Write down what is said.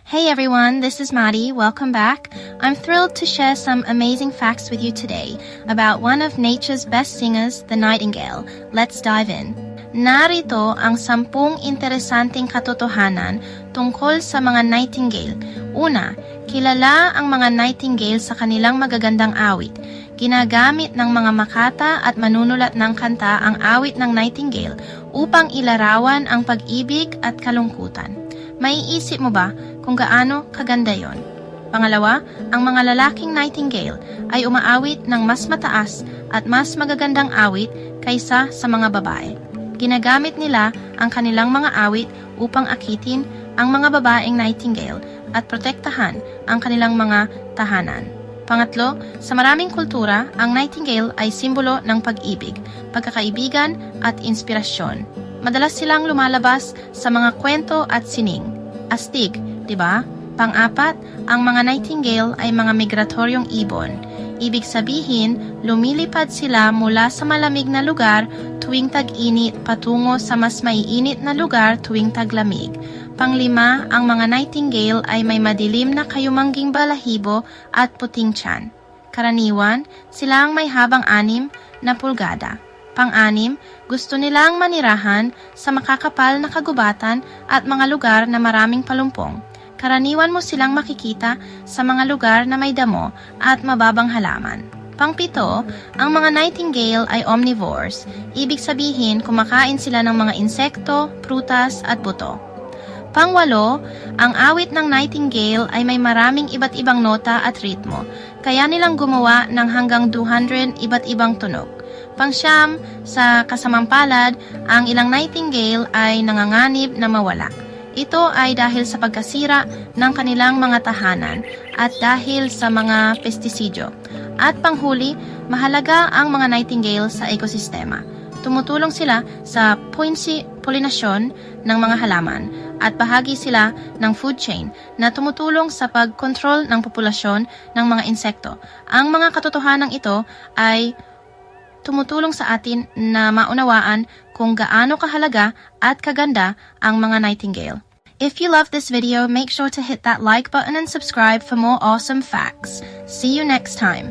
Hey everyone, this is Maddie. Welcome back. I'm thrilled to share some amazing facts with you today about one of nature's best singers, the nightingale. Let's dive in. Narito ang 10 interesanteng katotohanan tungkol sa mga nightingale. Una, kilala ang mga nightingale sa kanilang magagandang awit. Ginagamit ng mga makata at manunulat ng kanta ang awit ng nightingale upang ilarawan ang pag-ibig at kalungkutan. Maiisip mo ba kung gaano kaganda yon? Pangalawa, ang mga lalaking nightingale ay umaawit ng mas mataas at mas magagandang awit kaysa sa mga babae. Ginagamit nila ang kanilang mga awit upang akitin ang mga babaeng nightingale at protektahan ang kanilang mga tahanan. Pangatlo, sa maraming kultura, ang nightingale ay simbolo ng pag-ibig, pagkakaibigan at inspirasyon. Madalas silang lumalabas sa mga kwento at sining. Astig, di ba? Pang-apat, ang mga nightingale ay mga migratoryong ibon. Ibig sabihin, lumilipad sila mula sa malamig na lugar tuwing tag-init patungo sa mas maiinit na lugar tuwing taglamig. Panglima, ang mga nightingale ay may madilim na kayumangging balahibo at puting tiyan. Karaniwan, sila ang may habang 6 na pulgada. Pang-anim, gusto nilang manirahan sa makakapal na kagubatan at mga lugar na maraming palumpong. Karaniwan mo silang makikita sa mga lugar na may damo at mababang halaman. Pang-7, ang mga nightingale ay omnivores. Ibig sabihin, kumakain sila ng mga insekto, prutas at buto. Pang-8, ang awit ng nightingale ay may maraming iba't ibang nota at ritmo, kaya nilang gumawa ng hanggang 200 iba't ibang tunog. Pang-9, sa kasamang palad, ang ilang nightingale ay nanganganib na mawala. Ito ay dahil sa pagkasira ng kanilang mga tahanan at dahil sa mga pestisidyo. At panghuli, mahalaga ang mga nightingale sa ekosistema. Tumutulong sila sa pollinasyon ng mga halaman at bahagi sila ng food chain na tumutulong sa pagkontrol ng populasyon ng mga insekto. Ang mga katotohanan ito ay tumutulong sa atin na maunawaan kung gaano kahalaga at kaganda ang mga nightingale. If you love this video, make sure to hit that like button and subscribe for more awesome facts. See you next time.